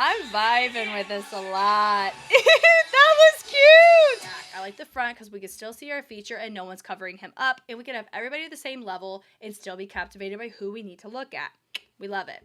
I'm vibing with this a lot. That was cute. I like the front because we can still see our feature and no one's covering him up, and we can have everybody at the same level and still be captivated by who we need to look at. We love it.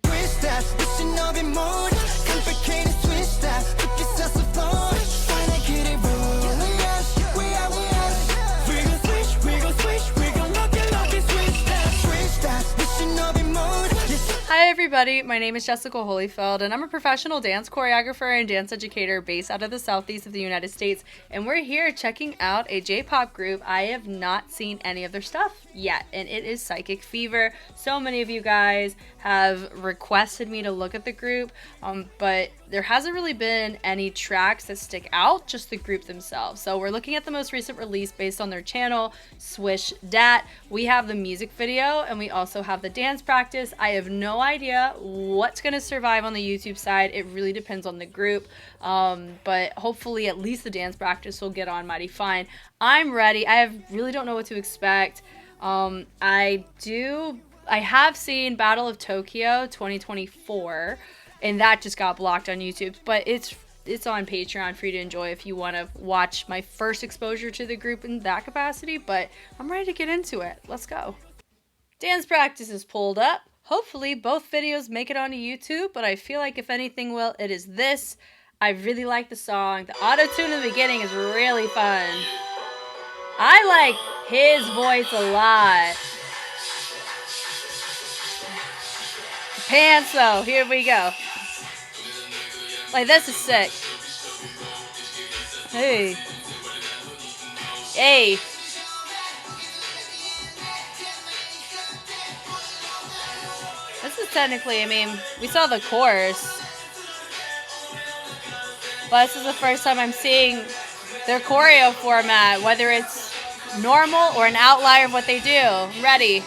Hi everybody, my name is Jessica Holyfield and I'm a professional dance choreographer and dance educator based out of the southeast of the United States, and we're here checking out a J-pop group. I have not seen any of their stuff yet, and it is Psychic Fever. So many of you guys have requested me to look at the group, but there hasn't really been any tracks that stick out, just the group themselves. So we're looking at the most recent release based on their channel, Swish. We have the music video and we also have the dance practice. I have no idea what's going to survive on the YouTube side. It really depends on the group, but hopefully at least the dance practice will get on mighty fine. I'm ready. I really don't know what to expect. I have seen Battle of Tokyo 2024, and that just got blocked on YouTube, but it's on Patreon for you to enjoy if you want to watch my first exposure to the group in that capacity, but I'm ready to get into it. Let's go. Dance practice is pulled up. Hopefully both videos make it onto YouTube, but I feel like if anything will, it is this. I really like the song. The auto-tune in the beginning is really fun. I like his voice a lot. Pants though, here we go. Like, this is sick. Hey. Hey. This is technically, I mean, we saw the chorus, but this is the first time I'm seeing their choreo format, whether it's normal or an outlier of what they do. I'm ready.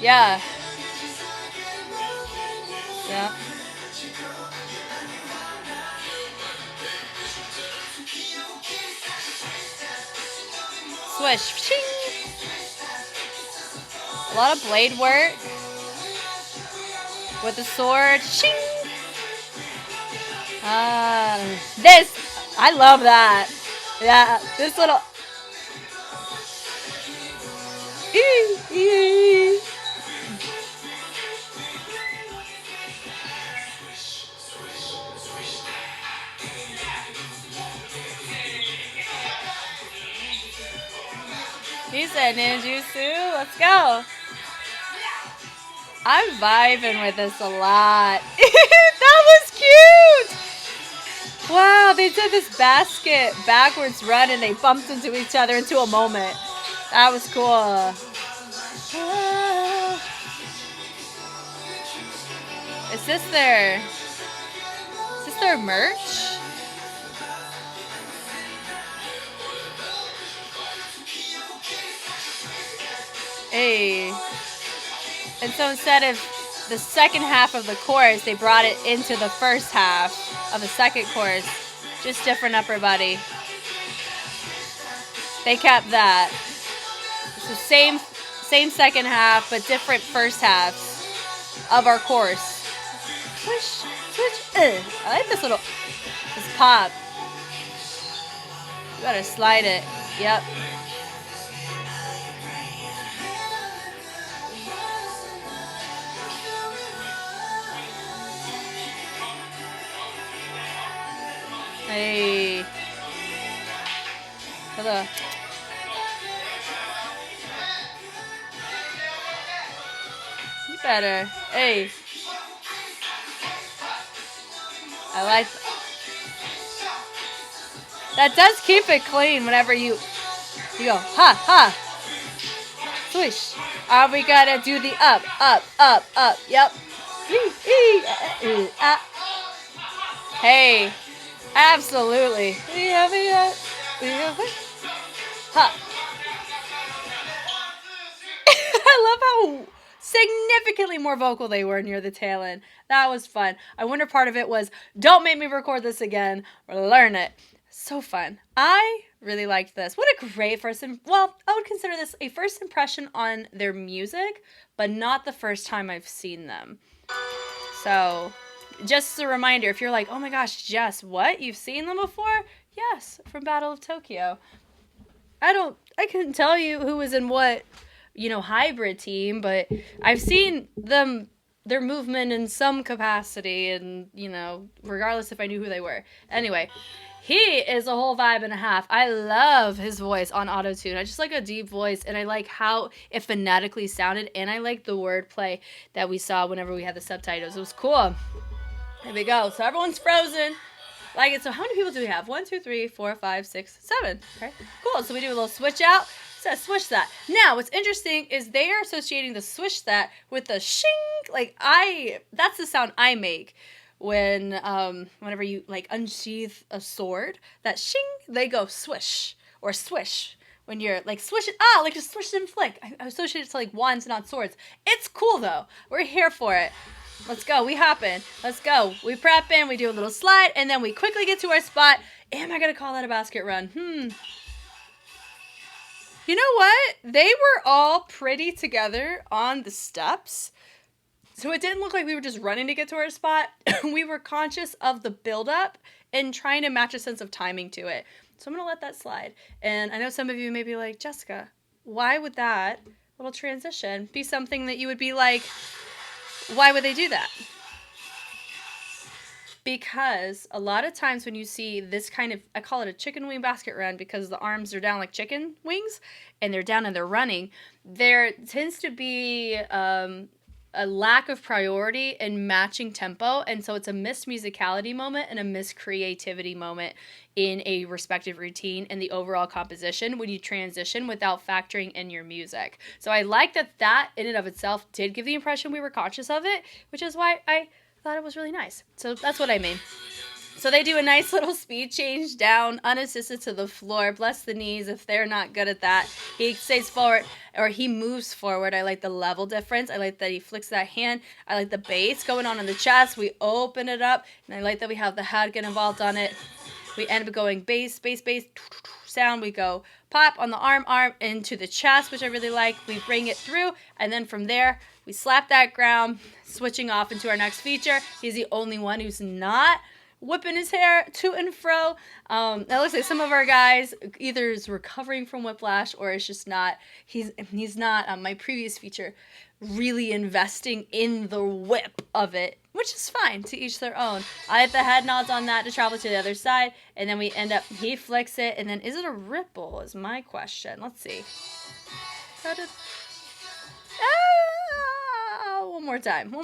Yeah. Yeah. Swish. Shing. A lot of blade work with the sword. Shing. I love that. Yeah, this little. He said ninjutsu. Let's go. I'm vibing with this a lot. That was cute. Wow, they did this basket backwards run and they bumped into each other into a moment. That was cool. Is this their merch? Hey. And so instead of the second half of the chorus, they brought it into the first half of the second chorus. Just different upper body. They kept that. It's the same second half, but different first halves of our chorus. Swish, swish. I like this pop. You gotta slide it. Yep. Hey. Hello. You better. Hey. I like that. Does keep it clean whenever you go, ha, ha. Swish. Are we gonna do the up, up, up, up? Yep. Hey. Absolutely. Ha. I love how significantly more vocal they were near the tail end. That was fun. I wonder part of it was, don't make me record this again, learn it. So fun. I really liked this. What a great I would consider this a first impression on their music, but not the first time I've seen them. So just a reminder, if you're like, oh my gosh, Jess, what? You've seen them before? Yes, from Battle of Tokyo. I couldn't tell you who was in what, hybrid team, but I've seen their movement in some capacity, and, regardless if I knew who they were. Anyway, he is a whole vibe and a half. I love his voice on autotune. I just like a deep voice, and I like how it phonetically sounded, and I like the wordplay that we saw whenever we had the subtitles. It was cool. Here we go. So everyone's frozen. Like it. So how many people do we have? 1, 2, 3, 4, 5, 6, 7. Okay, cool. So we do a little switch out. So swish that. Now, what's interesting is they are associating the swish that with the shing. That's the sound I make whenever you like unsheath a sword. That shing, they go swish or swish. When you're like swish it, like just swish and flick. I associate it to like wands, not swords. It's cool though. We're here for it. Let's go. We hop in. Let's go. We prep in. We do a little slide, and then we quickly get to our spot. Am I gonna call that a basket run? You know what? They were all pretty together on the steps. So it didn't look like we were just running to get to our spot. We were conscious of the buildup and trying to match a sense of timing to it. So I'm going to let that slide. And I know some of you may be like, Jessica, why would that little transition be something that you would be like, why would they do that? Because a lot of times when you see this kind of, I call it a chicken wing basket run because the arms are down like chicken wings and they're down and they're running, there tends to be a lack of priority in matching tempo. And so it's a missed musicality moment and a missed creativity moment in a respective routine and the overall composition when you transition without factoring in your music. So I like that in and of itself did give the impression we were conscious of it, which is why I thought it was really nice. So that's what I mean. So they do a nice little speed change down, unassisted to the floor. Bless the knees if they're not good at that. He stays forward, or he moves forward. I like the level difference. I like that he flicks that hand. I like the bass going on in the chest. We open it up, and I like that we have the head get involved on it. We end up going bass, bass, bass, sound. We go pop on the arm, into the chest, which I really like. We bring it through, and then from there, we slap that ground, switching off into our next feature. He's the only one who's not whipping his hair to and fro. It looks like some of our guys either is recovering from whiplash or it's just not, he's not, my previous feature, really investing in the whip of it, which is fine, to each their own. I hit the head nods on that to travel to the other side, and then we end up, he flicks it, and then is it a ripple is my question. Let's see. One more time.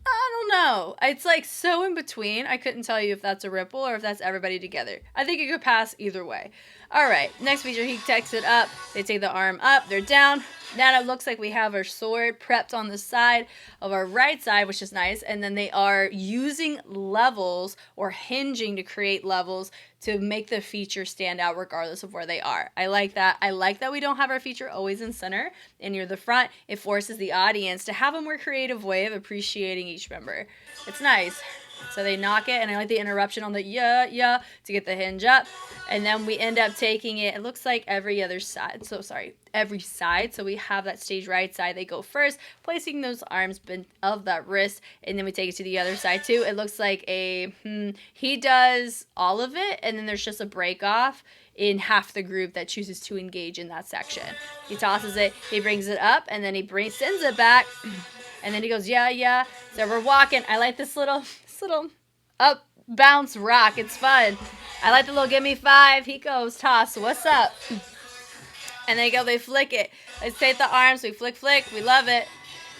I don't know. It's like so in between. I couldn't tell you if that's a ripple or if that's everybody together. I think it could pass either way. All right. Next feature, he takes it up. They take the arm up. They're down. Now it looks like we have our sword prepped on the side of our right side, which is nice. And then they are using levels or hinging to create levels to make the feature stand out regardless of where they are. I like that. I like that we don't have our feature always in center and near the front. It forces the audience to have a more creative way of appreciating each member. It's nice. So they knock it, and I like the interruption on the yeah to get the hinge up. And then we end up taking it, it looks like every side. So we have that stage right side. They go first, placing those arms of that wrist, and then we take it to the other side too. It looks like he does all of it, and then there's just a break off in half the group that chooses to engage in that section. He tosses it, he brings it up, and then he sends it back, and then he goes, yeah. So we're walking. I like this little up bounce rock. It's fun. I like the little give me 5. He goes toss. What's up? And they flick it. Let's take the arms. We flick. We love it.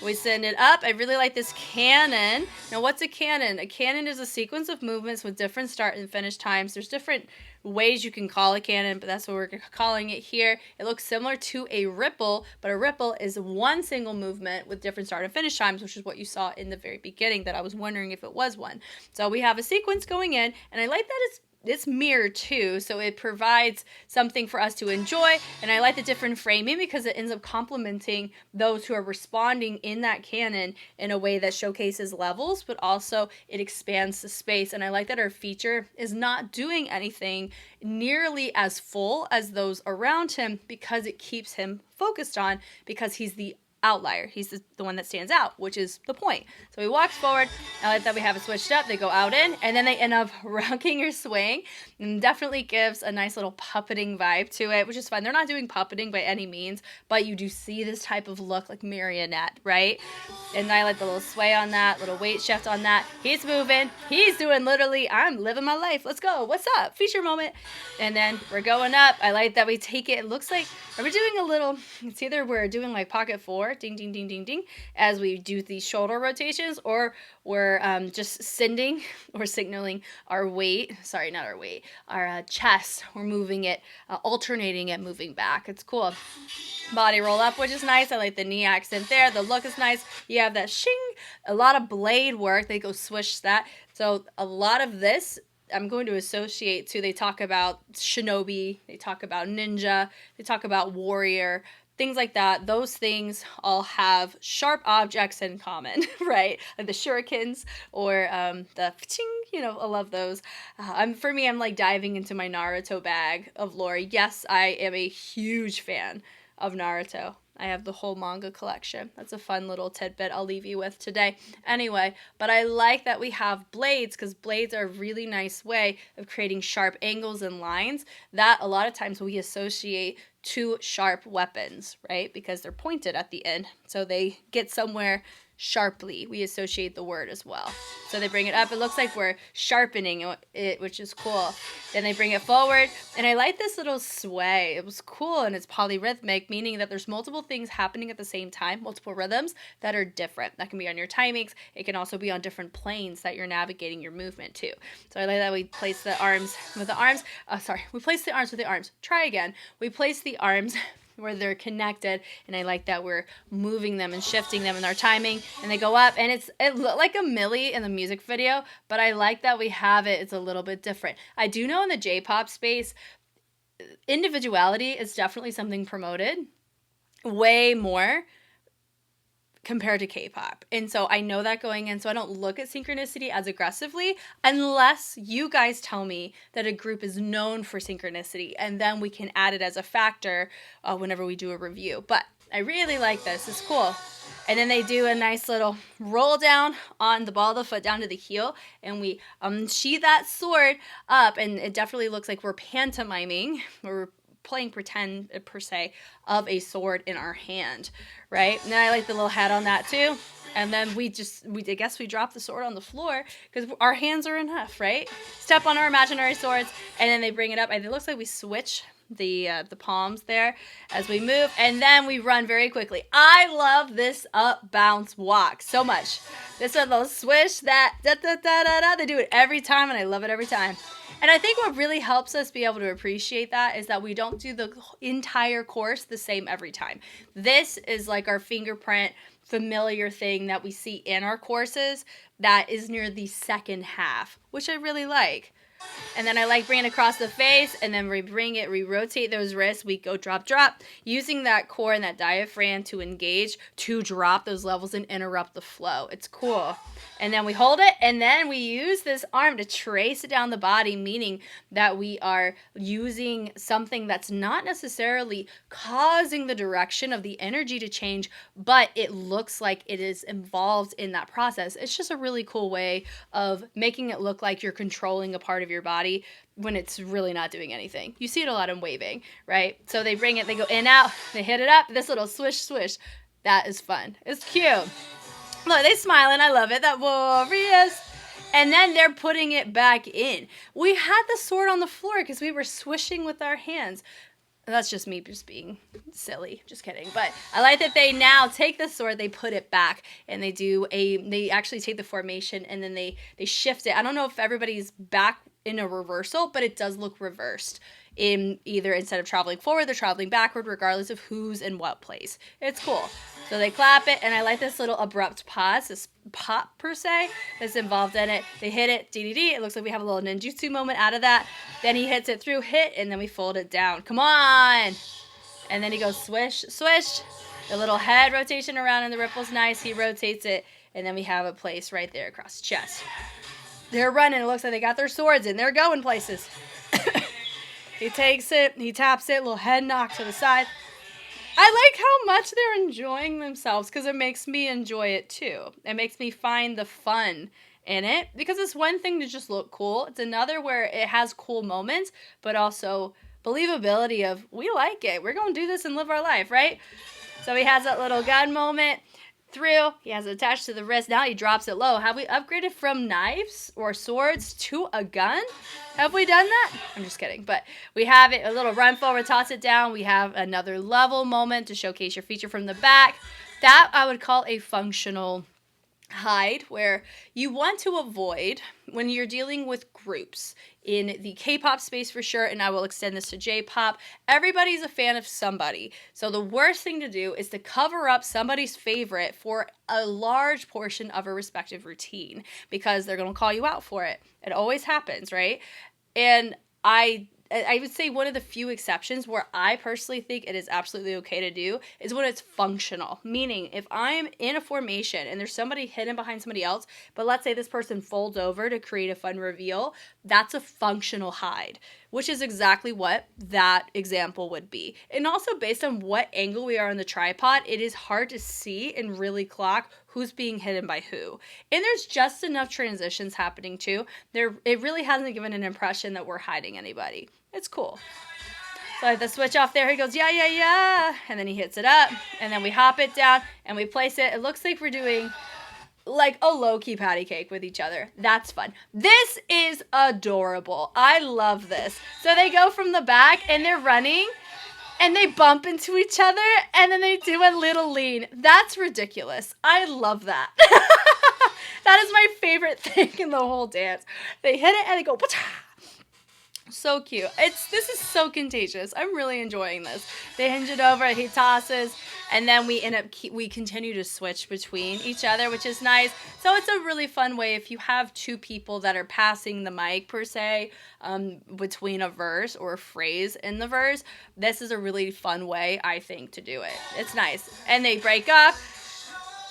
We send it up. I really like this cannon. Now, what's a cannon? A cannon is a sequence of movements with different start and finish times. There's different ways you can call a cannon, but that's what we're calling it here. It looks similar to a ripple, but a ripple is one single movement with different start and finish times, which is what you saw in the very beginning that I was wondering if it was one. So we have a sequence going in, and I like that it's mirrored too, so it provides something for us to enjoy. And I like the different framing because it ends up complementing those who are responding in that canon in a way that showcases levels, but also it expands the space. And I like that our feature is not doing anything nearly as full as those around him because it keeps him focused on, because he's the outlier. He's the one that stands out, which is the point. So he walks forward. I like that we have it switched up. They go out in, and then they end up rocking or swaying, and definitely gives a nice little puppeting vibe to it, which is fun. They're not doing puppeting by any means, but you do see this type of look like marionette, right? And I like the little sway on that, little weight shift on that. He's moving. He's doing literally, I'm living my life. Let's go. What's up? Feature moment. And then we're going up. I like that we take it. It looks like, are we doing a little, it's either we're doing like pocket 4, ding, ding, ding, ding, ding, as we do these shoulder rotations, or we're just sending or signaling our weight, sorry, not our weight, our chest. We're moving it, alternating it, moving back. It's cool. Body roll up, which is nice. I like the knee accent there. The look is nice. You have that shing, a lot of blade work. They go swish that. So a lot of this I'm going to associate to, they talk about shinobi, they talk about ninja, they talk about warrior, things like that. Those things all have sharp objects in common, right? Like the shurikens or the ching, you know, I love those. For me, I'm like diving into my Naruto bag of lore. Yes, I am a huge fan of Naruto. I have the whole manga collection. That's a fun little tidbit I'll leave you with today. Anyway, but I like that we have blades, because blades are a really nice way of creating sharp angles and lines that a lot of times we associate to sharp weapons, right? Because they're pointed at the end. So they get somewhere sharply. We associate the word as well. So they bring it up. It looks like we're sharpening it, which is cool. Then they bring it forward. And I like this little sway. It was cool, and it's polyrhythmic, meaning that there's multiple things happening at the same time, multiple rhythms that are different. That can be on your timings. It can also be on different planes that you're navigating your movement to. So I like that we place the arms with the arms. We place the arms with the arms. Try again. We place the arms where they're connected, and I like that we're moving them and shifting them in our timing, and they go up, and it looked like a milli in the music video, but I like that we have it. It's a little bit different. I do know in the J-pop space, individuality is definitely something promoted way more compared to K-pop. And so I know that going in, so I don't look at synchronicity as aggressively unless you guys tell me that a group is known for synchronicity, and then we can add it as a factor whenever we do a review. But I really like this. It's cool. And then they do a nice little roll down on the ball of the foot down to the heel, and we sheath that sword up, and it definitely looks like we're pantomiming, we're playing pretend per se of a sword in our hand, right? And I like the little head on that too. And then I guess we drop the sword on the floor because our hands are enough, right? Step on our imaginary swords, and then they bring it up. And it looks like we switch the palms there as we move, and then we run very quickly. I love this up bounce walk so much. This little swish, that da da da da da. They do it every time, and I love it every time. And I think what really helps us be able to appreciate that is that we don't do the entire course the same every time. This is like our fingerprint familiar thing that we see in our courses that is near the second half, which I really like. And then I like bringing it across the face, and then we rotate those wrists, we go drop, drop, using that core and that diaphragm to engage, to drop those levels and interrupt the flow. It's cool. And then we hold it, and then we use this arm to trace it down the body, meaning that we are using something that's not necessarily causing the direction of the energy to change, but it looks like it is involved in that process. It's just a really cool way of making it look like you're controlling a part of your body when it's really not doing anything. You see it a lot in waving, right? So they bring it, they go in, out, they hit it up, this little swish, swish. That is fun. It's cute. Look, they smiling. I love it. That warriors. And then they're putting it back in. We had the sword on the floor because we were swishing with our hands. That's just me just being silly. Just kidding. But I like that they now take the sword, they put it back, and they actually take the formation, and then they shift it. I don't know if everybody's back in a reversal, but it does look reversed. In either instead of traveling forward, they're traveling backward, regardless of who's in what place. It's cool. So they clap it, and I like this little abrupt pause, this pop per se, that's involved in it. They hit it, dee-dee-dee. It looks like we have a little ninjutsu moment out of that. Then he hits it through, hit, and then we fold it down. Come on! And then he goes swish, swish. The little head rotation around and the ripple's nice. He rotates it, and then we have a place right there across the chest. They're running. It looks like they got their swords in. They're going places. He takes it, he taps it, little head knock to the side. I like how much they're enjoying themselves because it makes me enjoy it too. It makes me find the fun in it because it's one thing to just look cool. It's another where it has cool moments, but also believability of we like it. We're going to do this and live our life, right? So he has that little gun moment through. He has it attached to the wrist. Now he drops it low. Have we upgraded from knives or swords to a gun? Have we done that? I'm just kidding. But we have it, a little run forward, toss it down. We have another level moment to showcase your feature from the back. That I would call a functional hide, where you want to avoid when you're dealing with groups in the K-pop space for sure, and I will extend this to J-pop. Everybody's a fan of somebody, so the worst thing to do is to cover up somebody's favorite for a large portion of a respective routine because they're going to call you out for it. It always happens, right? And I would say one of the few exceptions where I personally think it is absolutely okay to do is when it's functional. Meaning, if I'm in a formation and there's somebody hidden behind somebody else, but let's say this person folds over to create a fun reveal, that's a functional hide, which is exactly what that example would be. And also based on what angle we are on the tripod, it is hard to see and really clock who's being hidden by who. And there's just enough transitions happening too. It really hasn't given an impression that we're hiding anybody. It's cool. So I have the switch off there. He goes, yeah, yeah, yeah. And then he hits it up. And then we hop it down and we place it. It looks like we're doing like a low-key patty cake with each other. That's fun. This is adorable. I love this. So they go from the back and they're running and they bump into each other and then they do a little lean. That's ridiculous. I love that. That is my favorite thing in the whole dance. They hit it and they go, Pah-cha! So cute. This is so contagious. I'm really enjoying this. They hinge it over, he tosses, and then we continue to switch between each other, which is nice. So it's a really fun way if you have two people that are passing the mic per se, between a verse or a phrase in the verse. This is a really fun way, I think, to do it. It's nice. And they break up.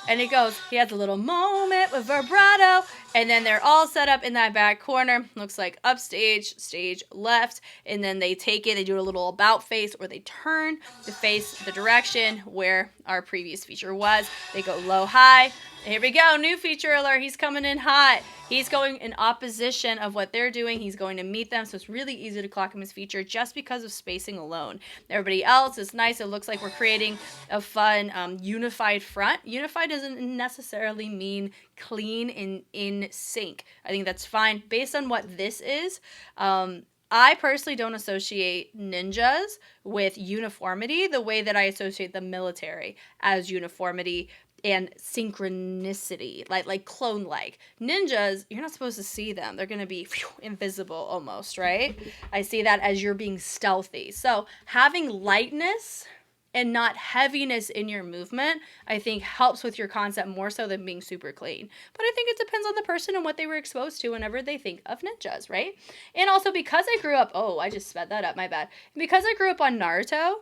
And it goes, he has a little moment with vibrato, and then they're all set up in that back corner. Looks like upstage, stage left, and then they take it, they do a little about face, or they turn to face the direction where our previous feature was. They go low, high. Here we go, new feature alert. He's coming in hot. He's going in opposition of what they're doing. He's going to meet them, so it's really easy to clock him as feature just because of spacing alone. Everybody else is nice. It looks like we're creating a fun unified front. Unified doesn't necessarily mean clean and in sync. I think that's fine. Based on what this is, I personally don't associate ninjas with uniformity the way that I associate the military as uniformity and synchronicity, like clone-like. Ninjas, you're not supposed to see them. They're going to be invisible almost, right? I see that as you're being stealthy. So having lightness and not heaviness in your movement, I think helps with your concept more so than being super clean. But I think it depends on the person and what they were exposed to whenever they think of ninjas, right? And also because I grew up, I just sped that up, my bad. Because I grew up on Naruto,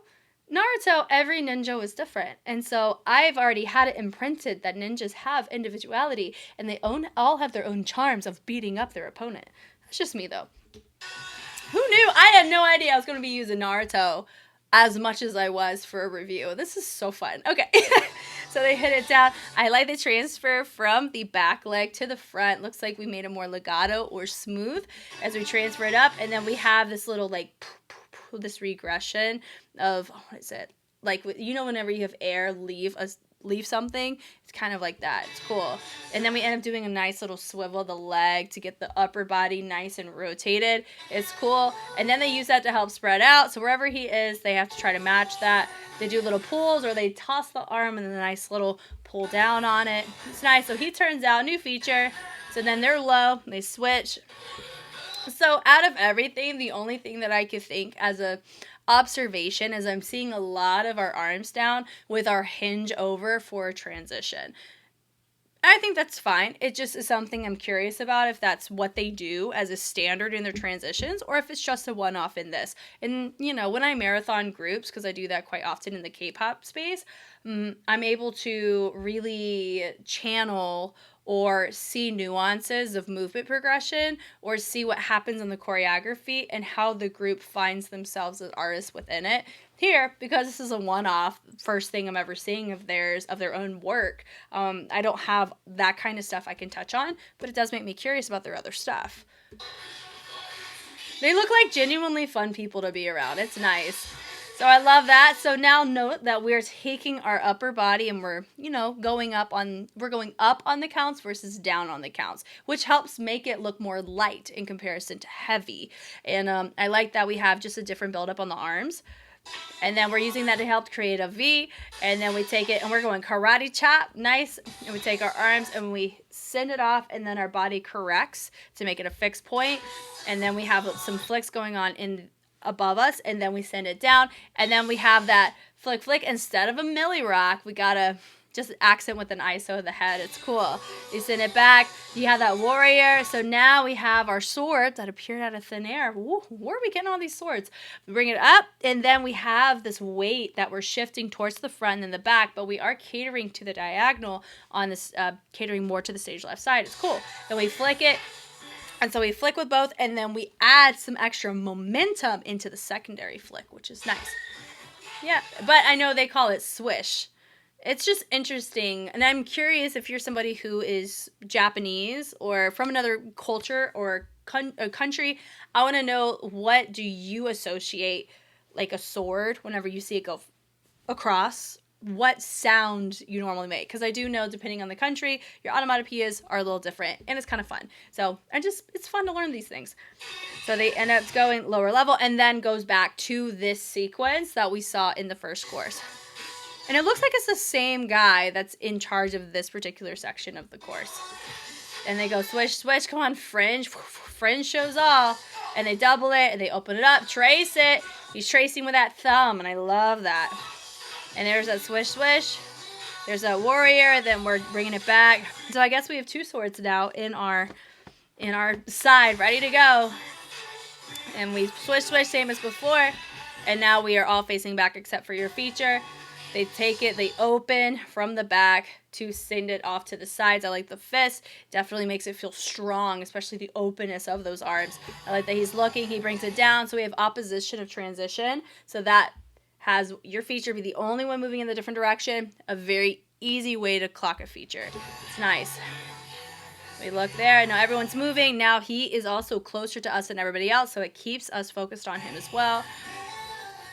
every ninja was different. And so I've already had it imprinted that ninjas have individuality and they all have their own charms of beating up their opponent. That's just me though. Who knew? I had no idea I was going to be using Naruto as much as I was for a review. This is so fun. Okay. So they hit it down. I like the transfer from the back leg to the front. Looks like we made it more legato or smooth as we transfer it up. And then we have this little this regression of, what is it? Like, whenever you have air leave something, it's kind of like that. It's cool. And then we end up doing a nice little swivel of the leg to get the upper body nice and rotated. It's cool. And then they use that to help spread out. So wherever he is, they have to try to match that. They do little pulls or they toss the arm and then a nice little pull down on it. It's nice. So he turns out, new feature. So then they're low. They switch. So out of everything, the only thing that I could think as a observation is I'm seeing a lot of our arms down with our hinge over for a transition. I think that's fine. It just is something I'm curious about if that's what they do as a standard in their transitions or if it's just a one-off in this. And, when I marathon groups, because I do that quite often in the K-pop space, I'm able to really channel or see nuances of movement progression or see what happens in the choreography and how the group finds themselves as artists within it. I here, because this is a one-off, first thing I'm ever seeing of theirs, of their own work, I don't have that kind of stuff I can touch on, but it does make me curious about their other stuff. They look like genuinely fun people to be around. It's nice. So I love that. So now note that we're taking our upper body and we're, going up on the counts versus down on the counts, which helps make it look more light in comparison to heavy. And I like that we have just a different buildup on the arms. And then we're using that to help create a V. And then we take it and we're going karate chop, nice. And we take our arms and we send it off, and then our body corrects to make it a fixed point. And then we have some flicks going on above us, and then we send it down, and then we have that flick. Instead of a milli rock, we gotta just accent with an ISO of the head. It's cool. You send it back. You have that warrior. So now we have our swords that appeared out of thin air. Woo, where are we getting all these swords? We bring it up, and then we have this weight that we're shifting towards the front and the back, but we are catering to the diagonal on this, catering more to the stage left side. It's cool. Then we flick it. And so we flick with both, and then we add some extra momentum into the secondary flick, which is nice. Yeah, but I know they call it swish. It's just interesting, and I'm curious if you're somebody who is Japanese or from another culture or country. I want to know, what do you associate like a sword whenever you see it go across? What sound you normally make, because I do know, depending on the country, your onomatopoeias are a little different, and it's kind of fun. So it's fun to learn these things. So they end up going lower level, and then goes back to this sequence that we saw in the first course. And it looks like it's the same guy that's in charge of this particular section of the course. And they go swish, swish, come on, fringe, fringe shows all. And they double it, and they open it up, trace it. He's tracing with that thumb, and I love that. And there's that swish, swish. There's that warrior. Then we're bringing it back. So I guess we have two swords now in our side, ready to go. And we swish, swish, same as before. And now we are all facing back except for your feature. They take it, they open from the back to send it off to the sides. I like the fist. Definitely makes it feel strong, especially the openness of those arms. I like that he's looking. He brings it down. So we have opposition of transition. So that has your feature be the only one moving in the different direction. A very easy way to clock a feature. It's nice. We look there. Now everyone's moving. Now he is also closer to us than everybody else, so it keeps us focused on him as well.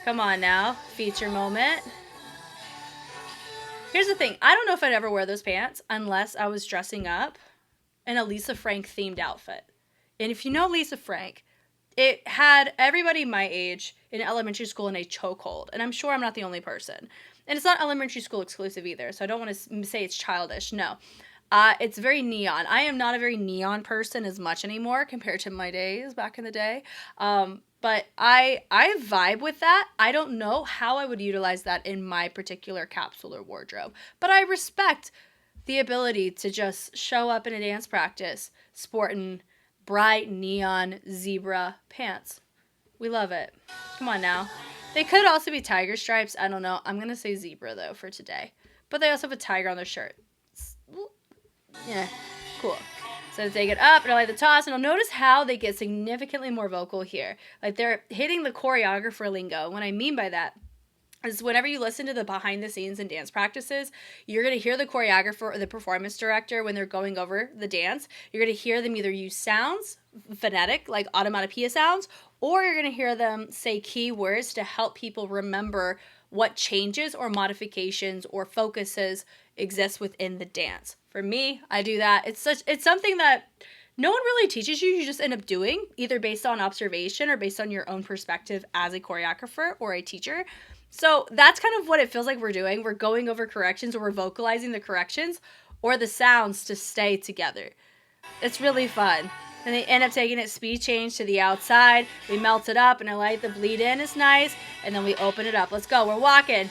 Come on now. Feature moment. Here's the thing. I don't know if I'd ever wear those pants unless I was dressing up in a Lisa Frank themed outfit. And if you know Lisa Frank, it had everybody my age in elementary school in a chokehold. And I'm sure I'm not the only person. And it's not elementary school exclusive either, so I don't want to say it's childish. No. It's very neon. I am not a very neon person as much anymore compared to my days back in the day. But I vibe with that. I don't know how I would utilize that in my particular capsule or wardrobe. But I respect the ability to just show up in a dance practice sporting bright neon zebra pants. We love it. Come on now. They could also be tiger stripes. I don't know. I'm going to say zebra, though, for today. But they also have a tiger on their shirt. Yeah, cool. So they take it up, and I like the toss, and I'll notice how they get significantly more vocal here. Like, they're hitting the choreographer lingo. And what I mean by that is whenever you listen to the behind the scenes in dance practices, you're going to hear the choreographer or the performance director when they're going over the dance. You're going to hear them either use sounds, phonetic, like onomatopoeia sounds, or you're going to hear them say keywords to help people remember what changes or modifications or focuses exist within the dance. For me, I do that. It's something that no one really teaches you. You just end up doing, either based on observation or based on your own perspective as a choreographer or a teacher. So that's kind of what it feels like we're doing. We're going over corrections, or we're vocalizing the corrections or the sounds to stay together. It's really fun. And they end up taking it speed change to the outside. We melt it up, and I like the bleed in is nice. And then we open it up. Let's go. We're walking.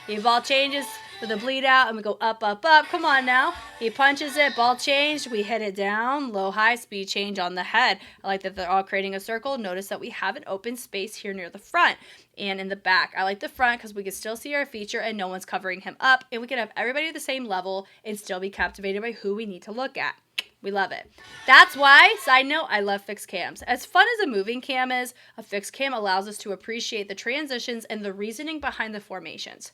The ball changes with the bleed out, and we go up, up, up. Come on now. He punches it. Ball changed. We hit it down. Low, high, speed change on the head. I like that they're all creating a circle. Notice that we have an open space here near the front and in the back. I like the front because we can still see our feature and no one's covering him up. And we can have everybody at the same level and still be captivated by who we need to look at. We love it. That's why, side note, I love fixed cams. As fun as a moving cam is, a fixed cam allows us to appreciate the transitions and the reasoning behind the formations.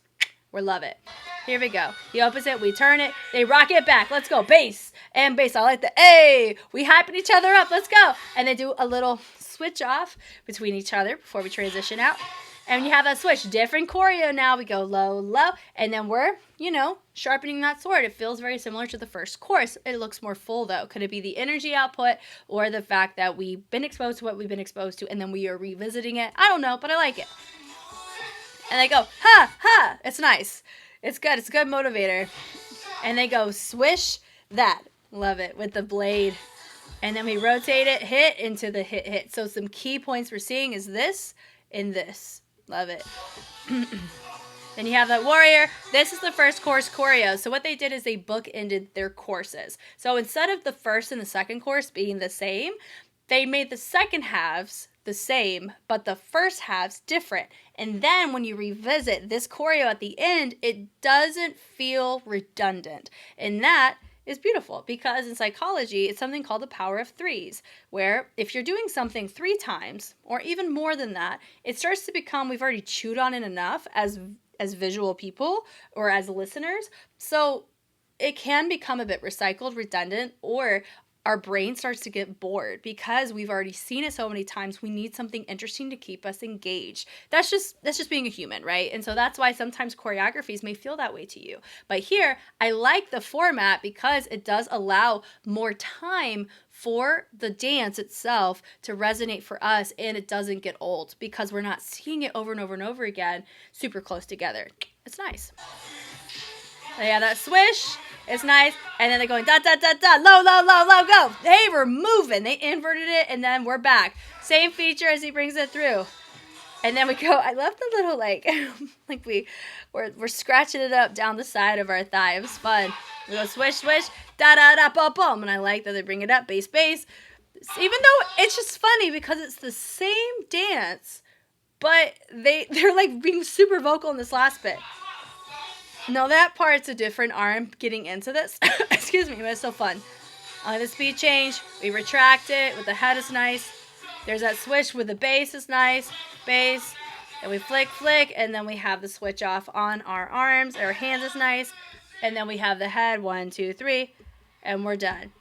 We love it. Here we go. He opens it, we turn it, they rock it back. Let's go. Bass and bass. I like the A. We hyping each other up. Let's go. And they do a little switch off between each other before we transition out. And when you have that switch, different choreo now. We go low, low, and then we're, sharpening that sword. It feels very similar to the first course. It looks more full, though. Could it be the energy output or the fact that we've been exposed to what we've been exposed to and then we are revisiting it? I don't know, but I like it. And they go, ha, ha. It's nice. It's good. It's a good motivator. And they go, swish that. Love it. With the blade. And then we rotate it, hit into the hit, hit. So some key points we're seeing is this and this. Love it. Then you have that warrior. This is the first course choreo. So what they did is they bookended their courses. So instead of the first and the second course being the same, they made the second halves the same, but the first halves different. And then when you revisit this choreo at the end, it doesn't feel redundant. And that is beautiful because in psychology, it's something called the power of threes, where if you're doing something 3 times or even more than that, it starts to become, we've already chewed on it enough as visual people or as listeners. So it can become a bit recycled, redundant, or our brain starts to get bored because we've already seen it so many times. We need something interesting to keep us engaged. That's just being a human, right? And so that's why sometimes choreographies may feel that way to you. But here, I like the format because it does allow more time for the dance itself to resonate for us, and it doesn't get old because we're not seeing it over and over and over again super close together. It's nice. Yeah, that swish. It's nice. And then they're going da, da, da, da, low, low, low, low, go. Hey, we're moving. They inverted it, and then we're back. Same feature as he brings it through. And then we go, I love the little, we're scratching it up down the side of our thigh. It was fun. We go swish, swish, da, da, da, boom, boom. And I like that they bring it up, bass, bass. Even though it's just funny because it's the same dance, but they're like being super vocal in this last bit. No, that part's a different arm getting into this. Excuse me, but it's so fun. The speed change, we retract it with the head is nice. There's that switch with the bass is nice. Bass, and we flick, flick, and then we have the switch off on our arms. Our hands is nice. And then we have the head, 1, 2, 3, and we're done.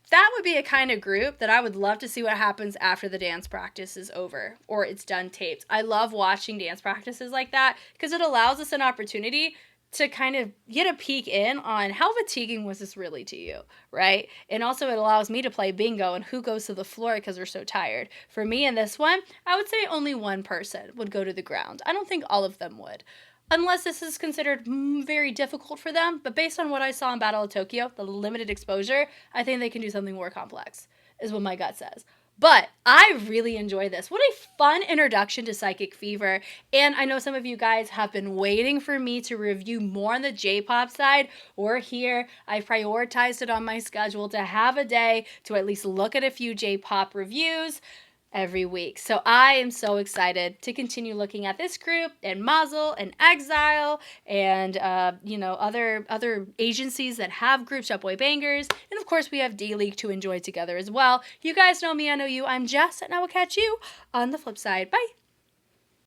That would be a kind of group that I would love to see what happens after the dance practice is over or it's done taped. I love watching dance practices like that because it allows us an opportunity to kind of get a peek in on how fatiguing was this really to you, right? And also it allows me to play bingo and who goes to the floor because they're so tired. For me in this one, I would say only one person would go to the ground. I don't think all of them would. Unless this is considered very difficult for them, but based on what I saw in Battle of Tokyo, the limited exposure, I think they can do something more complex, is what my gut says. But I really enjoy this. What a fun introduction to Psychic Fever. And I know some of you guys have been waiting for me to review more on the J-pop side. We're here. I prioritized it on my schedule to have a day to at least look at a few J-pop reviews every week. So I am so excited to continue looking at this group and Mazel and Exile and other agencies that have groups, Shop Boy Bangers, and of course we have D-League to enjoy together as well. You guys know me, I know you. I'm Jess, and I will catch you on the flip side. Bye.